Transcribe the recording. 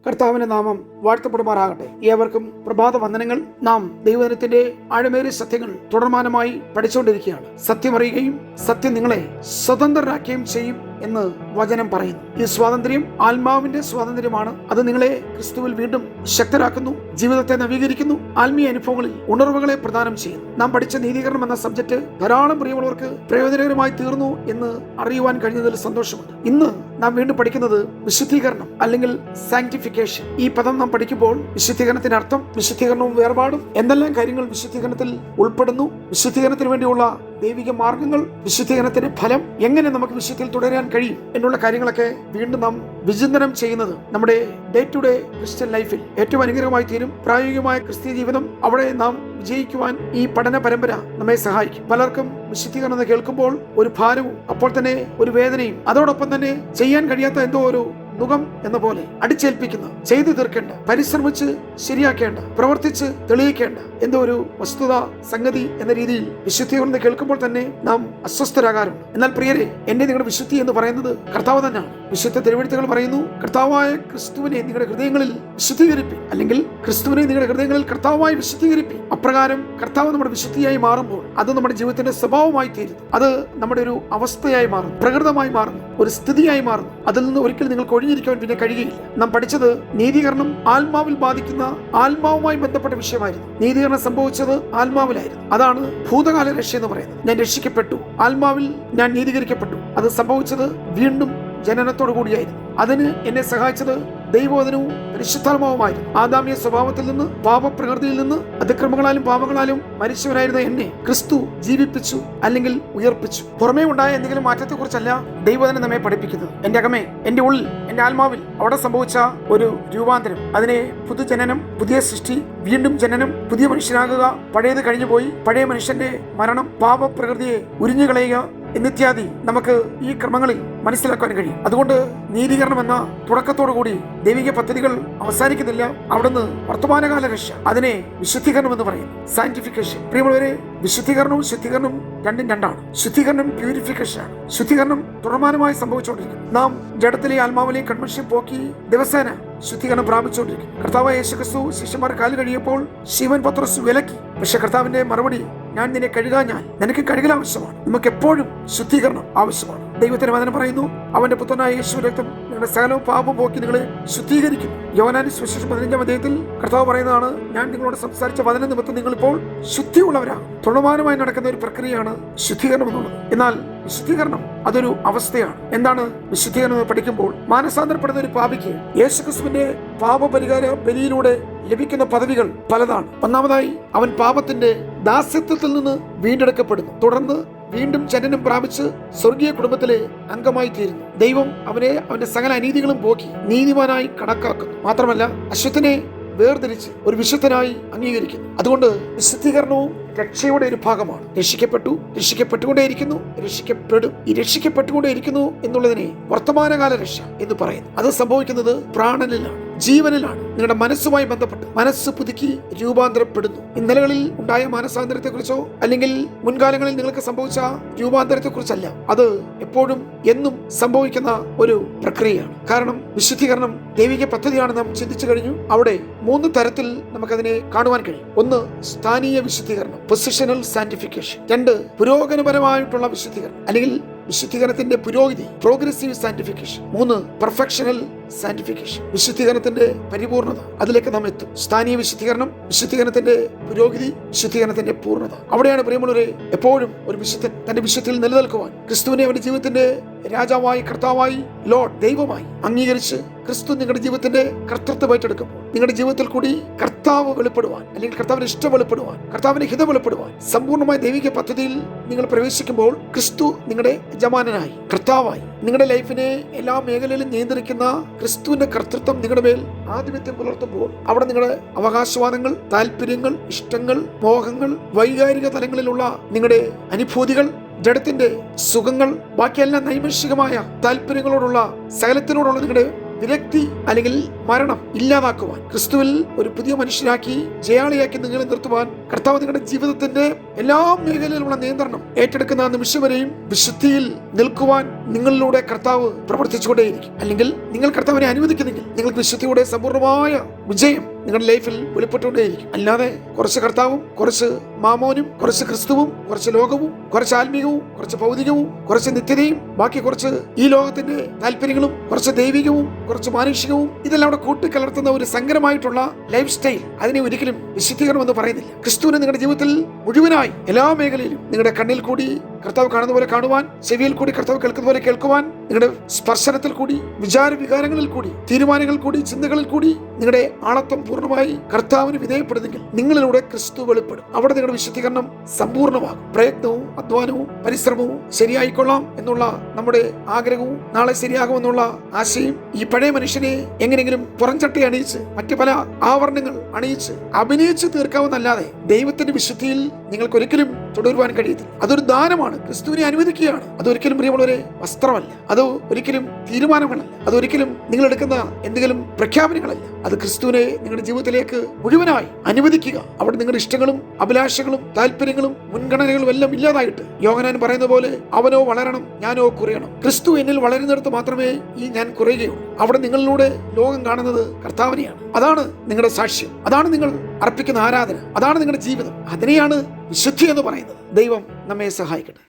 കർത്താവിന്റെ നാമം വാഴ്ത്തപ്പെടുമാറാകട്ടെ. ഏവർക്കും പ്രഭാത വന്ദനങ്ങൾ. നാം ദൈവജനത്തിന്റെ ആഴമേറിയ സത്യങ്ങൾ തുടർമാനമായി പഠിച്ചുകൊണ്ടിരിക്കുകയാണ്. സത്യമറിയുകയും സത്യം നിങ്ങളെ സ്വതന്ത്രരാക്കുകയും ചെയ്യും എന്ന് വചനം പറയുന്നു. ഈ സ്വാതന്ത്ര്യം ആത്മാവിന്റെ സ്വാതന്ത്ര്യമാണ്. അത് നിങ്ങളെ ക്രിസ്തുവിൽ വീണ്ടും ശക്തരാക്കുന്നു, ജീവിതത്തെ നവീകരിക്കുന്നു, ആത്മീയ അനുഭവങ്ങളിൽ ഉണർവുകളെ പ്രദാനം ചെയ്യുന്നു. നാം പഠിച്ച നീതീകരണം എന്ന സബ്ജക്ട് ധാരാളം പ്രിയമുള്ളവർക്ക് പ്രയോജനകരമായി തീർന്നു എന്ന് അറിയുവാൻ കഴിഞ്ഞതിൽ സന്തോഷമുണ്ട്. ഇന്ന് നാം വീണ്ടും പഠിക്കുന്നത് വിശുദ്ധീകരണം അല്ലെങ്കിൽ സാങ്ക്ടിഫിക്കേഷൻ. ഈ പദം നാം പഠിക്കുമ്പോൾ വിശുദ്ധീകരണത്തിന്റെ അർത്ഥം, വിശുദ്ധീകരണവും വേർപാടും, എന്തെല്ലാം കാര്യങ്ങൾ വിശുദ്ധീകരണത്തിൽ ഉൾപ്പെടുന്നു, വിശുദ്ധീകരണത്തിന് വേണ്ടിയുള്ള ദൈവിക മാർഗങ്ങൾ, വിശുദ്ധീകരണത്തിന്റെ ഫലം, എങ്ങനെ നമുക്ക് വിശുദ്ധിയിൽ തുടരാൻ കഴിയും എന്നുള്ള കാര്യങ്ങളൊക്കെ വീണ്ടും നാം വിചിന്തനം ചെയ്യുന്നത് നമ്മുടെ ഡേ ടു ഡേ ക്രിസ്ത്യൻ ലൈഫിൽ ഏറ്റവും അനുഗ്രഹമായി തീരും. പ്രായോഗികമായ ക്രിസ്തീയ ജീവിതം അവിടെ നാം വിജയിക്കുവാൻ ഈ പഠന പരമ്പര നമ്മെ സഹായിക്കും. പലർക്കും വിശുദ്ധീകരണം എന്ന് കേൾക്കുമ്പോൾ ഒരു ഭാരവും അപ്പോൾ തന്നെ ഒരു വേദനയും, അതോടൊപ്പം തന്നെ ചെയ്യാൻ കഴിയാത്ത എന്തോ ഒരു മുഖം എന്ന പോലെ അടിച്ചേൽപ്പിക്കുന്ന, ചെയ്തു തീർക്കേണ്ട, പരിശ്രമിച്ച് ശരിയാക്കേണ്ട, പ്രവർത്തിച്ച് തെളിയിക്കേണ്ട എന്തോ ഒരു വസ്തുത സംഗതി എന്ന രീതിയിൽ വിശുദ്ധീകരണം കേൾക്കുമ്പോൾ തന്നെ നാം അസ്വസ്ഥരാകാറുണ്ട്. എന്നാൽ പ്രിയരെ, എന്നെ നിങ്ങളുടെ വിശുദ്ധി എന്ന് പറയുന്നത് കർത്താവ് തന്നെയാണ്. വിശുദ്ധ തിരുവെഴുത്തുകൾ പറയുന്നു, കർത്താവായ ക്രിസ്തുവിനെ നിങ്ങളുടെ ഹൃദയങ്ങളിൽ വിശുദ്ധീകരിപ്പി, അല്ലെങ്കിൽ ക്രിസ്തുവിനെ നിങ്ങളുടെ ഹൃദയങ്ങളിൽ കർത്താവായി വിശുദ്ധീകരിപ്പി. അപ്രകാരം കർത്താവ് നമ്മുടെ വിശുദ്ധിയായി മാറുമ്പോൾ അത് നമ്മുടെ ജീവിതത്തിന്റെ സ്വഭാവമായി തീരുന്നു. അത് നമ്മുടെ ഒരു അവസ്ഥയായി മാറുന്നു, പ്രകൃതമായി മാറുന്നു, ഒരു സ്ഥിതിയായി മാറുന്നു. അതിൽ നിന്ന് ഒരിക്കലും നിങ്ങൾക്ക് ഒഴിഞ്ഞിരിക്കാൻ പിന്നെ കഴിയുകയില്ല. നാം പഠിച്ചത് നീതീകരണം ആത്മാവിൽ ബാധിക്കുന്ന, ആത്മാവുമായി ബന്ധപ്പെട്ട വിഷയമായിരുന്നു. നീതീകരണം സംഭവിച്ചത് ആത്മാവിലായിരുന്നു. അതാണ് ഭൂതകാല രക്ഷ എന്ന് പറയുന്നത്. ഞാൻ രക്ഷിക്കപ്പെട്ടു, ആത്മാവിൽ ഞാൻ നീതീകരിക്കപ്പെട്ടു. അത് സംഭവിച്ചത് വീണ്ടും ജനനത്തോടു കൂടിയായിരുന്നു. അതിന് എന്നെ സഹായിച്ചത് ദൈവവചനവും പരിശുദ്ധാത്മാവുമായിരുന്നു. ആദാമ്യ സ്വഭാവത്തിൽ നിന്ന്, പാപപ്രകൃതിയിൽ നിന്ന്, അതിക്രമങ്ങളാലും പാപങ്ങളാലും മരിച്ചവനായിരുന്ന എന്നെ ക്രിസ്തു ജീവിപ്പിച്ചു, അല്ലെങ്കിൽ ഉയർപ്പിച്ചു. പുറമേ ഉണ്ടായ എന്തെങ്കിലും മാറ്റത്തെ കുറിച്ചല്ല ദൈവവചനം നമ്മെ പഠിപ്പിക്കുന്നത്. എന്റെ അകമേ, എന്റെ ഉള്ളിൽ, എന്റെ ആത്മാവിൽ അവിടെ സംഭവിച്ച ഒരു രൂപാന്തരം, അതിനെ പുതുജനനം, പുതിയ സൃഷ്ടി, വീണ്ടും ജനനം, പുതിയ മനുഷ്യനാകുക, പഴയത് കഴിഞ്ഞുപോയി, പഴയ മനുഷ്യന്റെ മരണം, പാപപ്രകൃതിയെ ഉരിഞ്ഞുകളയുക എന്നിത്യാദി നമുക്ക് ഈ ക്രമങ്ങളിൽ മനസ്സിലാക്കാൻ കഴിയും. അതുകൊണ്ട് നീതീകരണം എന്ന തുടക്കത്തോടു കൂടി ദൈവിക പദ്ധതികൾ അവസാനിക്കുന്നില്ല. അവിടുന്ന് വർത്തമാനകാല രക്ഷ, അതിനെ വിശുദ്ധീകരണം എന്ന് പറയുന്നു, സാങ്ക്ടിഫിക്കേഷൻ. പ്രിയമുള്ളവരെ, വിശുദ്ധീകരണവും ശുദ്ധീകരണവും രണ്ടും രണ്ടാണ്. ശുദ്ധീകരണം പ്യൂരിഫിക്കേഷൻ ആണ്. ശുദ്ധീകരണം തുടർമാനമായി സംഭവിച്ചുകൊണ്ടിരിക്കുന്നു. നാം ജഡത്തിലെ ആത്മാവിലെയും കൺമൻഷൻ പോക്കി ദിവസേന ശുദ്ധീകരണം പ്രാപിച്ചുകൊണ്ടിരിക്കും. കർത്താവ് യേശുക്രിസ്തു ശിഷ്യന്മാർ കാല് കഴിയപ്പോൾ ശീമോൻ പത്രോസ് വിലക്കി. പക്ഷെ കർത്താവിന്റെ മറുപടി, ഞാൻ നിന്നെ കഴുകാഞ്ഞാൽ നിനക്ക് കഴുകൽ ആവശ്യമാണ്. നമുക്ക് എപ്പോഴും ശുദ്ധീകരണം ആവശ്യമാണ്. ദൈവത്തിന്റെ വചനം പറയുന്നു, അവന്റെ പുത്രനായ യേശു രക്തം നിങ്ങളുടെ സകലവും പാപം പോക്കി നിങ്ങളെ ശുദ്ധീകരിക്കും. യോഹന്നാന്റെ സുവിശേഷം 15-ാം അധ്യായത്തിൽ കർത്താവ് പറയുന്നതാണ്, ഞാൻ നിങ്ങളോട് സംസാരിച്ച വചന നിമിത്തം നിങ്ങൾ ഇപ്പോൾ ശുദ്ധിയുള്ളവരാണ്. തുടർമാനമായി നടക്കുന്ന ഒരു പ്രക്രിയയാണ് ശുദ്ധീകരണം എന്നുള്ളത്. എന്നാൽ വിശുദ്ധീകരണം അതൊരു അവസ്ഥയാണ്. എന്താണ് വിശുദ്ധീകരണം എന്ന് പഠിക്കുമ്പോൾ, മാനസാന്തരപ്പെടുന്ന ഒരു പാപിക്ക് യേശുക്രിസ്തുവിന്റെ പാപപരിഹാര ബലിയിലൂടെ ലഭിക്കുന്ന പദവികൾ പലതാണ്. ഒന്നാമതായി, അവൻ പാപത്തിന്റെ ദാസ്യത്വത്തിൽ നിന്ന് വീണ്ടെടുക്കപ്പെടുന്നു. തുടർന്ന് വീണ്ടും ജനനം പ്രാപിച്ച് സ്വർഗീയ കുടുംബത്തിലെ അംഗമായി തീരുന്നു. ദൈവം അവനെ അവന്റെ സകല അനീതികളും പോക്കി നീതിമാനായി കണക്കാക്കുന്നു. മാത്രമല്ല, അശുദ്ധനെ വേർതിരിച്ച് ഒരു വിശുദ്ധനായി അംഗീകരിക്കുന്നു. അതുകൊണ്ട് വിശുദ്ധീകരണവും രക്ഷയുടെ ഒരു ഭാഗമാണ്. രക്ഷിക്കപ്പെട്ടു, രക്ഷിക്കപ്പെട്ടുകൊണ്ടേയിരിക്കുന്നു, രക്ഷിക്കപ്പെടും. ഈ രക്ഷിക്കപ്പെട്ടുകൊണ്ടേയിരിക്കുന്നു എന്നുള്ളതിനെ വർത്തമാനകാല രക്ഷ എന്ന് പറയുന്നു. അത് സംഭവിക്കുന്നത് പ്രാണനിലാണ്, ജീവനിലാണ്. നിങ്ങളുടെ മനസ്സുമായി ബന്ധപ്പെട്ട് മനസ്സ് പുതുക്കി രൂപാന്തരപ്പെടുന്നു. ഇന്നലകളിൽ ഉണ്ടായ മാനസാന്തരത്തെ കുറിച്ചോ അല്ലെങ്കിൽ മുൻകാലങ്ങളിൽ നിങ്ങൾക്ക് സംഭവിച്ച രൂപാന്തരത്തെ കുറിച്ചല്ല. അത് എപ്പോഴും എന്നും സംഭവിക്കുന്ന ഒരു പ്രക്രിയയാണ്. കാരണം വിശുദ്ധീകരണം ദൈവിക പദ്ധതിയാണ്. നാം ചിന്തിച്ചു കഴിഞ്ഞു. അവിടെ 3 തരത്തിൽ നമുക്കതിനെ കാണുവാൻ കഴിയും. 1, സ്ഥാനീയ വിശുദ്ധീകരണം, പൊസിഷണൽ സാങ്ക്ടിഫിക്കേഷൻ. 2, പുരോഗമനപരമായിട്ടുള്ള വിശുദ്ധീകരണം അല്ലെങ്കിൽ വിശുദ്ധീകരണത്തിന്റെ പുരോഗതി, പ്രോഗ്രസീവ് സാങ്ക്ടിഫിക്കേഷൻ. 3, പെർഫെക്ഷണൽ സാങ്ക്ടിഫിക്കേഷൻ, വിശുദ്ധീകരണത്തിന്റെ പരിപൂർണത. അതിലേക്ക് നാം എത്തും. സ്ഥാനീയ വിശുദ്ധീകരണം, വിശുദ്ധീകരണത്തിന്റെ പുരോഗതി, വിശുദ്ധീകരണത്തിന്റെ പൂർണ്ണത. അവിടെയാണ് പ്രിയമുള്ളവരെ എപ്പോഴും ഒരു വിശുദ്ധൻ തന്റെ വിശുദ്ധിയിൽ നിലനിൽക്കുവാൻ, ക്രിസ്തുവിനെ അവന്റെ ജീവിതത്തിന്റെ രാജാവായി, കർത്താവായി, ലോർഡ്, ദൈവമായി അംഗീകരിച്ച് ക്രിസ്തു നിങ്ങളുടെ ജീവിതത്തിന്റെ കർത്തൃത്വം ഏറ്റെടുക്കുമ്പോൾ, നിങ്ങളുടെ ജീവിതത്തിൽ കൂടി കർത്താവ് വെളിപ്പെടുവാൻ, അല്ലെങ്കിൽ കർത്താവിന്റെ ഇഷ്ടം വെളിപ്പെടുവാൻ, കർത്താവിന്റെ ഹിതം വെളിപ്പെടുവാൻ, സമ്പൂർണ്ണമായ ദൈവിക പദ്ധതിയിൽ നിങ്ങൾ പ്രവേശിക്കുമ്പോൾ ക്രിസ്തു നിങ്ങളുടെ യജമാനനായി, കർത്താവായി, നിങ്ങളുടെ ലൈഫിനെ എല്ലാ മേഖലയിലും നിയന്ത്രിക്കുന്ന ക്രിസ്തുവിന്റെ കർത്തൃത്വം നിങ്ങളുടെ മേൽ ആധിപത്യം പുലർത്തുമ്പോൾ, അവിടെ നിങ്ങളുടെ അവകാശവാദങ്ങൾ, താല്പര്യങ്ങൾ, ഇഷ്ടങ്ങൾ, മോഹങ്ങൾ, വൈകാരിക തലങ്ങളിലുള്ള നിങ്ങളുടെ അനുഭൂതികൾ, ജഡത്തിന്റെ സുഖങ്ങൾ, ബാക്കിയെല്ലാം നൈമിഷികമായ താല്പര്യങ്ങളോടുള്ള, സകലത്തിനോടുള്ള നിങ്ങളുടെ വിരക്തി അല്ലെങ്കിൽ മരണം ഇല്ലാതാക്കുവാൻ, ക്രിസ്തുവിൽ ഒരു പുതിയ മനുഷ്യനാക്കി ജയാളിയാക്കി നിങ്ങളെ നിർത്തുവാൻ കർത്താവ് നിങ്ങളുടെ ജീവിതത്തിന്റെ എല്ലാ മേഖലയിലുള്ള നിയന്ത്രണം ഏറ്റെടുക്കുന്ന നിമിഷം വരെയും വിശുദ്ധിയിൽ നിൽക്കുവാൻ നിങ്ങളിലൂടെ കർത്താവ് പ്രവർത്തിച്ചുകൊണ്ടേയിരിക്കും. അല്ലെങ്കിൽ നിങ്ങൾ കർത്താവിനെ അനുവദിക്കുന്നെങ്കിൽ നിങ്ങൾക്ക് വിശുദ്ധിയുടെ സമ്പൂർണ്ണമായ വിജയം നിങ്ങളുടെ ലൈഫിൽ വെളിപ്പെട്ടുകൊണ്ടേയിരിക്കും. അല്ലാതെ കുറച്ച് കർത്താവും കുറച്ച് മാമോനും കുറച്ച് ക്രിസ്തുവും കുറച്ച് ലോകവും കുറച്ച് ആത്മീയവും കുറച്ച് ഭൗതികവും കുറച്ച് നിത്യതയും ബാക്കി കുറച്ച് ഈ ലോകത്തിന്റെ താല്പര്യങ്ങളും കുറച്ച് ദൈവികവും കുറച്ച് മാനുഷികവും ഇതെല്ലാം അവിടെ കൂട്ടിക്കലർത്തുന്ന ഒരു സങ്കരമായിട്ടുള്ള ലൈഫ് സ്റ്റൈൽ, അതിനെ ഒരിക്കലും വിശുദ്ധീകരണം എന്ന് പറയുന്നില്ല. ക്രിസ്തുവിനെ നിങ്ങളുടെ ജീവിതത്തിൽ മുഴുവനായി എല്ലാ മേഖലയിലും നിങ്ങളുടെ കണ്ണിൽ കൂടി കർത്താവ് കാണുന്ന പോലെ കാണുവാൻ, ചെവിയിൽ കൂടി കർത്താവ് കേൾക്കുന്ന പോലെ കേൾക്കുവാൻ, നിങ്ങളുടെ സ്പർശനത്തിൽ കൂടി, വിചാര വികാരങ്ങളിൽ കൂടി, തീരുമാനങ്ങളിൽ കൂടി, ചിന്തകളിൽ കൂടി നിങ്ങളുടെ ആളത്വം പൂർണ്ണമായി കർത്താവിന് വിധേയപ്പെടുന്നെങ്കിൽ നിങ്ങളിലൂടെ ക്രിസ്തു വെളിപ്പെടും. അവിടെ നിങ്ങളുടെ വിശുദ്ധീകരണം സമ്പൂർണ്ണമാകും. പ്രയത്നവും അധ്വാനവും പരിശ്രമവും ശരിയായിക്കൊള്ളാം എന്നുള്ള നമ്മുടെ ആഗ്രഹവും നാളെ ശരിയാകുമെന്നുള്ള ആശയും ഈ പഴയ മനുഷ്യനെ എങ്ങനെയെങ്കിലും പുറംചട്ടി അണിയിച്ച് മറ്റു പല ആവരണങ്ങൾ അണിയിച്ച് അഭിനയിച്ച് തീർക്കാവുന്നല്ലാതെ ദൈവത്തിന്റെ വിശുദ്ധിയിൽ നിങ്ങൾക്ക് ഒരിക്കലും തുടരുവാൻ കഴിയത്തില്ല. അതൊരു ദാനമാണ്. ക്രിസ്തുവിനെ അനുവദിക്കുകയാണ്. അതൊരിക്കലും പ്രിയമുള്ളവരെ വസ്ത്രമല്ല, അത് ഒരിക്കലും തീരുമാനങ്ങളല്ല, അതൊരിക്കലും നിങ്ങൾ എടുക്കുന്ന എന്തെങ്കിലും പ്രഖ്യാപനങ്ങളല്ല. അത് ക്രിസ്തുവിനെ നിങ്ങളുടെ ജീവിതത്തിലേക്ക് മുഴുവനായി അനുവദിക്കുക. അവിടെ നിങ്ങളുടെ ഇഷ്ടങ്ങളും അഭിലാഷങ്ങളും താല്പര്യങ്ങളും മുൻഗണനകളും എല്ലാം ഇല്ലാതായിട്ട് യോഹന്നാൻ പറയുന്ന പോലെ അവനോ വളരണം, ഞാനോ കുറയണം. ക്രിസ്തു എന്നിൽ വളരുന്നിടത്ത് മാത്രമേ ഈ ഞാൻ കുറയുകയുള്ളൂ. അവിടെ നിങ്ങളിലൂടെ ലോകം കാണുന്നത് കർത്താവിനെയാണ്. അതാണ് നിങ്ങളുടെ സാക്ഷ്യം, അതാണ് നിങ്ങൾ അർപ്പിക്കുന്ന ആരാധന, അതാണ് നിങ്ങളുടെ ജീവിതം. അതിനെയാണ് വിശുദ്ധി എന്ന് പറയുന്നത്. ദൈവം നമ്മെ സഹായിക്കട്ടെ.